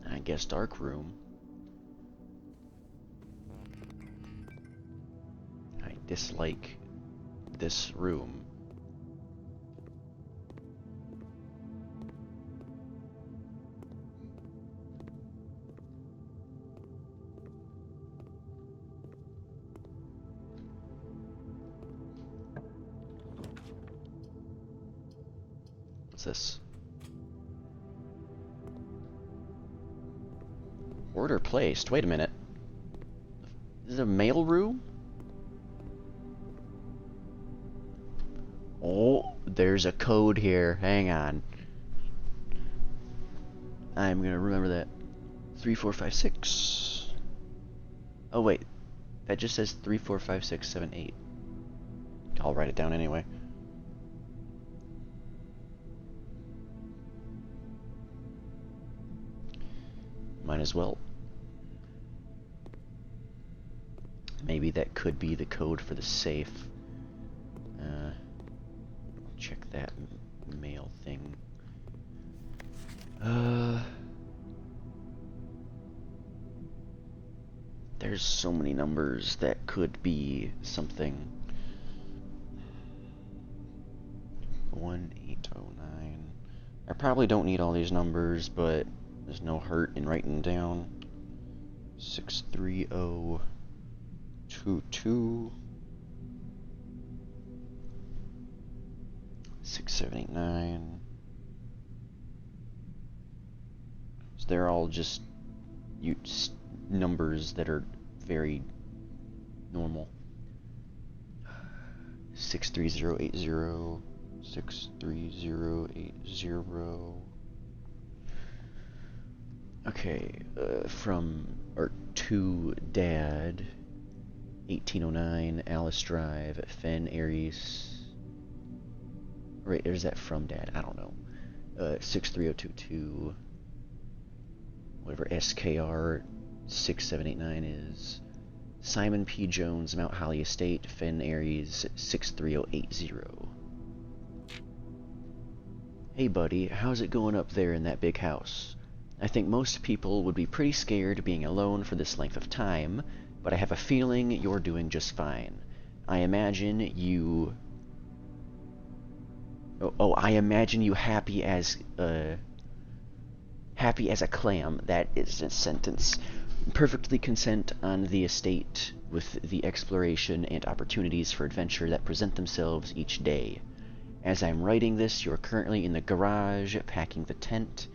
I guess dark room. I dislike this room. What's this? Order placed. Wait a minute. Is it a mail room? Oh, there's a code here. Hang on. I'm gonna remember that. 3456. Oh wait, that just says 345678. I'll write it down anyway. Might as well. Maybe that could be the code for the safe. Check that mail thing. There's so many numbers that could be something. 1809. I probably don't need all these numbers, but there's no hurt in writing them down. 63022. 6789. So they're all just numbers that are very normal. 63080, 63080. Okay, to Dad, 1809 Alice Drive, Fen Aries. Right, there's that from Dad. I don't know. 63022. Whatever SKR 6789 is. Simon P. Jones, Mount Holly Estate, Fen Aries 63080. Hey buddy, how's it going up there in that big house? I think most people would be pretty scared being alone for this length of time, but I have a feeling you're doing just fine. I imagine you... I imagine you happy as a clam. That is a sentence. Perfectly content on the estate with the exploration and opportunities for adventure that present themselves each day. As I'm writing this, you're currently in the garage packing the tent.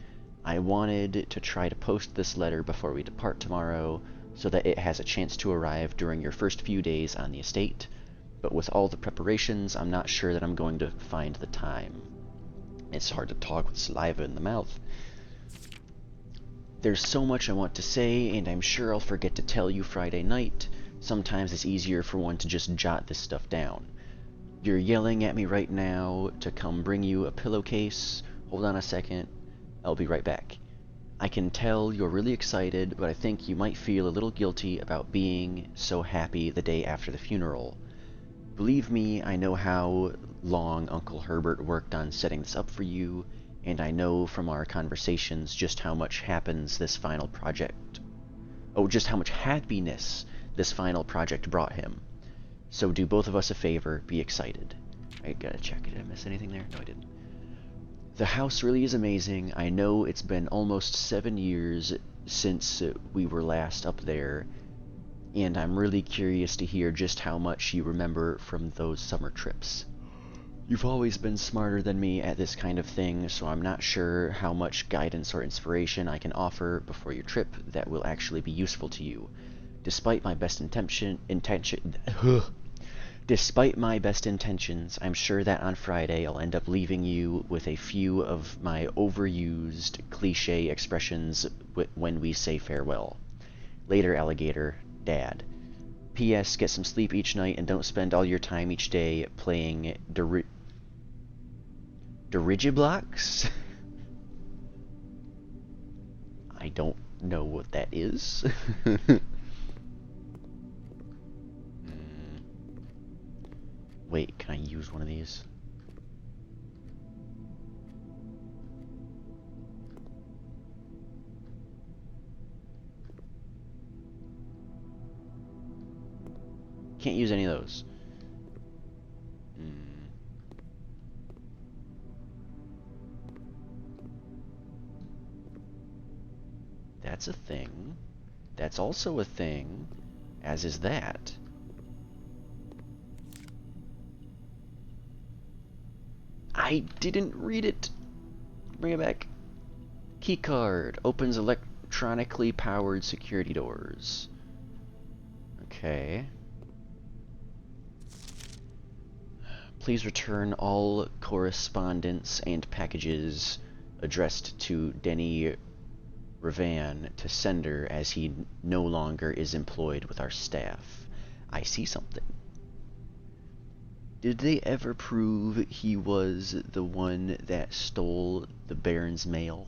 I wanted to try to post this letter before we depart tomorrow so that it has a chance to arrive during your first few days on the estate, but with all the preparations, I'm not sure that I'm going to find the time. It's hard to talk with saliva in the mouth. There's so much I want to say, and I'm sure I'll forget to tell you Friday night. Sometimes it's easier for one to just jot this stuff down. You're yelling at me right now to come bring you a pillowcase. Hold on a second. I'll be right back. I can tell you're really excited, but I think you might feel a little guilty about being so happy the day after the funeral. Believe me, I know how long Uncle Herbert worked on setting this up for you, and I know from our conversations just how much happiness this final project brought him. So do both of us a favor, be excited. I gotta check, did I miss anything there? No, I didn't. The house really is amazing. I know it's been almost 7 years since we were last up there, and I'm really curious to hear just how much you remember from those summer trips. You've always been smarter than me at this kind of thing, so I'm not sure how much guidance or inspiration I can offer before your trip that will actually be useful to you. Despite my best intentions, I'm sure that on Friday I'll end up leaving you with a few of my overused cliché expressions when we say farewell. Later, alligator, Dad. P.S. Get some sleep each night and don't spend all your time each day playing Dirigiblocks? I don't know what that is. Wait, can I use one of these? Can't use any of those. That's a thing. That's also a thing, as is that. I didn't read it. Bring it back. Keycard opens electronically powered security doors. Okay. Please return all correspondence and packages addressed to Denny Ravan to sender as he no longer is employed with our staff. I see something. Did they ever prove he was the one that stole the Baron's mail?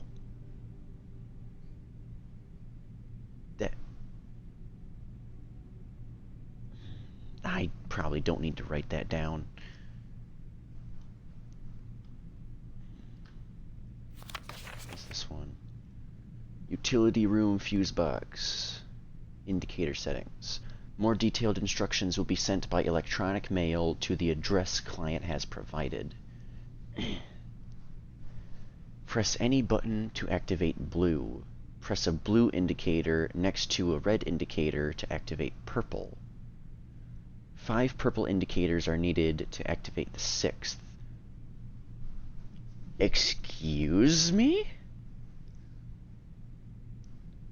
I probably don't need to write that down. What's this one? Utility room fuse box. Indicator settings. More detailed instructions will be sent by electronic mail to the address client has provided. Press any button to activate blue. Press a blue indicator next to a red indicator to activate purple. 5 purple indicators are needed to activate the 6th. Excuse me?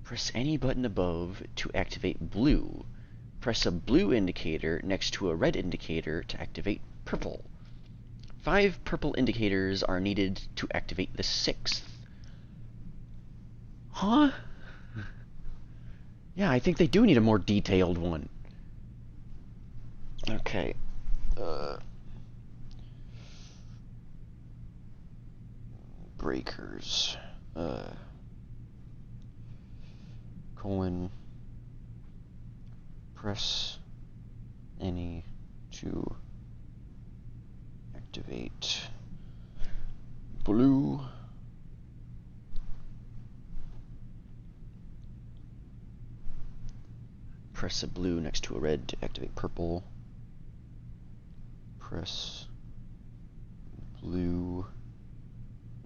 Press any button above to activate blue. Press a blue indicator next to a red indicator to activate purple. 5 purple indicators are needed to activate the 6th. Huh? Yeah, I think they do need a more detailed one. Okay. Breakers. Press any to activate blue. Press a blue next to a red to activate purple. Press blue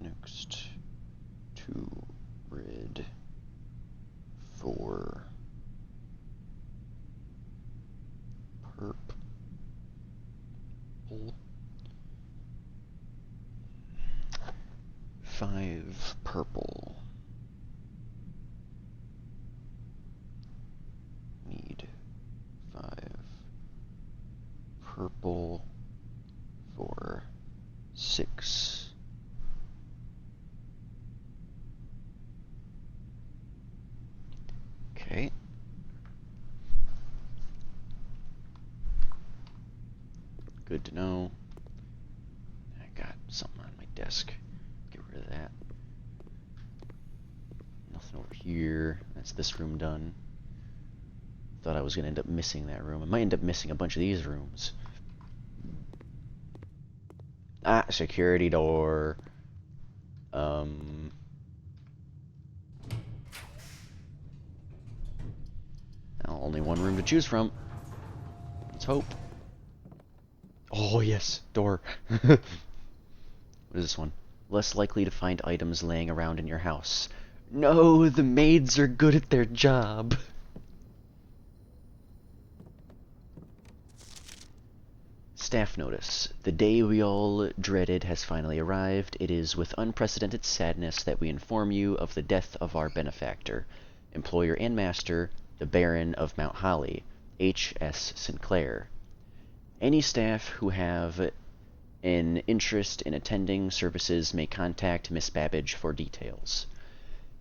next to red for purple. 5 purple. Need 5 purple for 6. Okay. Good to know. I got something on my desk. Get rid of that. Nothing over here. That's this room done. Thought I was going to end up missing that room. I might end up missing a bunch of these rooms. Ah, security door. Well, only one room to choose from. Let's hope. Oh, yes, door. What is this one? Less likely to find items laying around in your house. No, the maids are good at their job. Staff notice. The day we all dreaded has finally arrived. It is with unprecedented sadness that we inform you of the death of our benefactor, employer and master, the Baron of Mount Holly, H.S. Sinclair. Any staff who have an interest in attending services may contact Miss Babbage for details.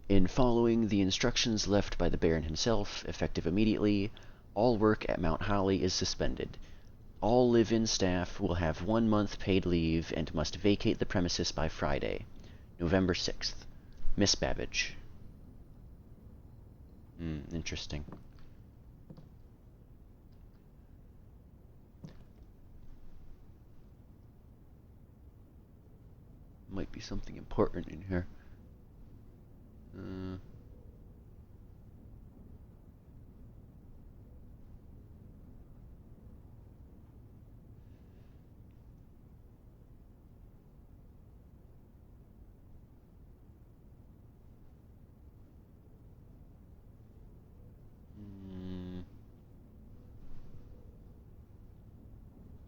In following the instructions left by the Baron himself, effective immediately, all work at Mount Holly is suspended. All live-in staff will have 1 month paid leave and must vacate the premises by Friday, November 6th. Miss Babbage. Interesting. Might be something important in here.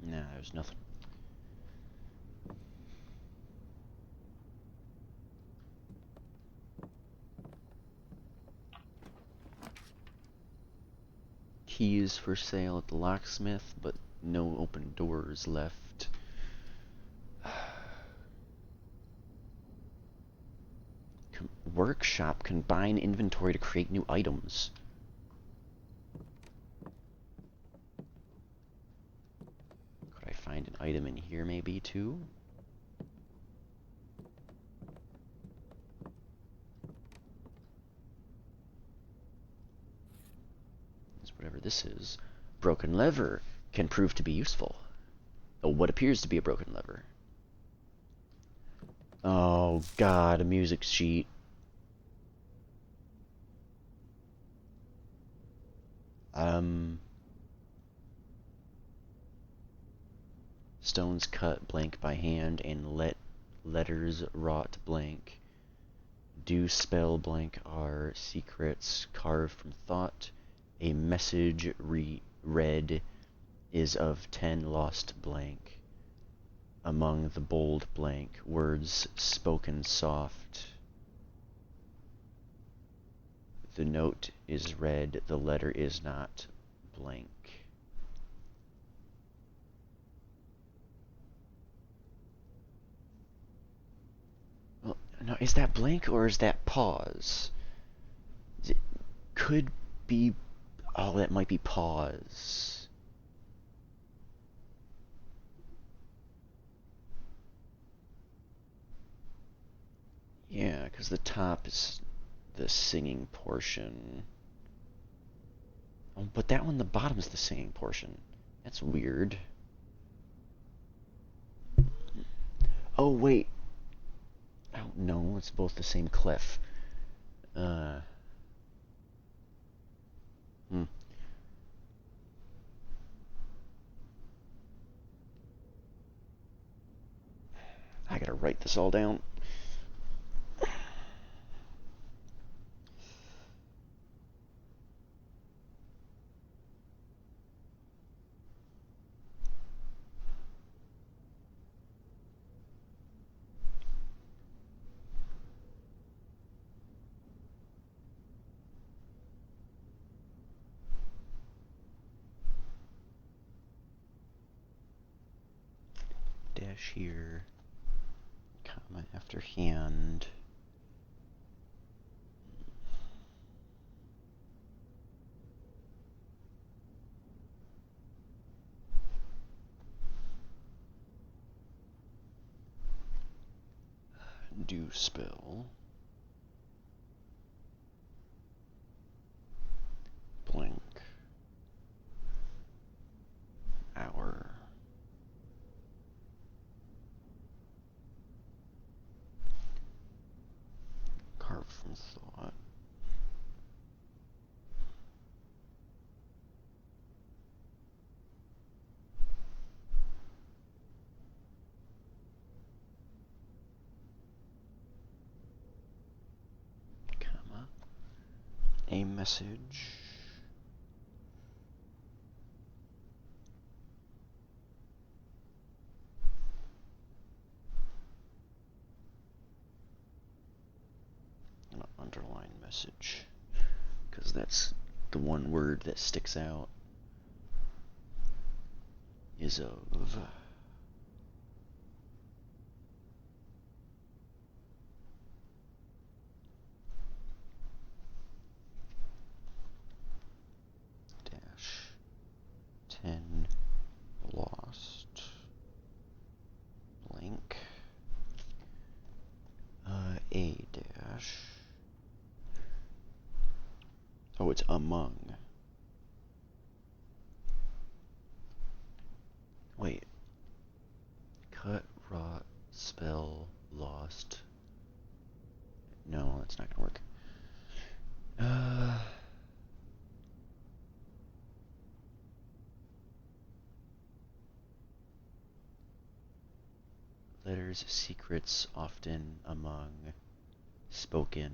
Nah, there's nothing. Keys for sale at the locksmith, but no open doors left. Workshop, combine inventory to create new items. Could I find an item in here maybe too? Whatever this is. Broken lever can prove to be useful. Oh, what appears to be a broken lever. Oh god, a music sheet. Stones cut blank by hand and letters wrought blank. Do spell blank are secrets carved from thought. A message read is of 10 lost blank. Among the bold blank, words spoken soft. The note is red. The letter is not blank. Well, no, is that blank or is that pause? It could be... Oh, that might be pause. Yeah, because the top is the singing portion. Oh, but that one, the bottom is the singing portion. That's weird. Oh, wait. Oh, no, it's both the same clef. Hmm. I gotta write this all down. Dash here, comma after hand. Do spell. Blank. Hour. Carved from thought. Comma. A message. An underline message. Because that's the one word that sticks out. Is of. Dash. 10. Lost. Blank. A dash. Oh, it's among. Wait. Cut, rot, spell, lost. No, that's not gonna work. Letters, secrets, often, among, spoken.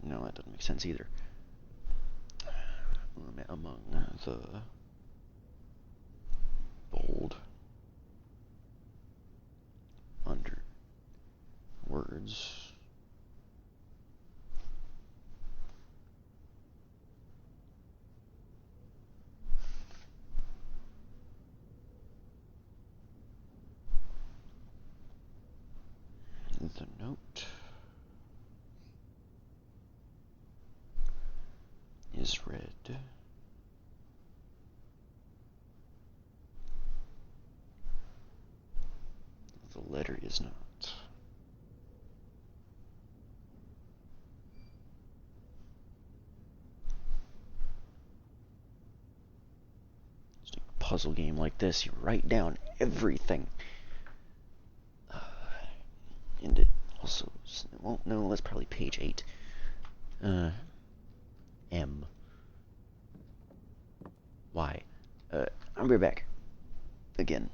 No, that doesn't make sense either. Among the bold under words. The note is red. The letter is not. Just a puzzle game like this, you write down everything. And it also, well, no, that's probably page 8. M. Y. I'll be back. Again.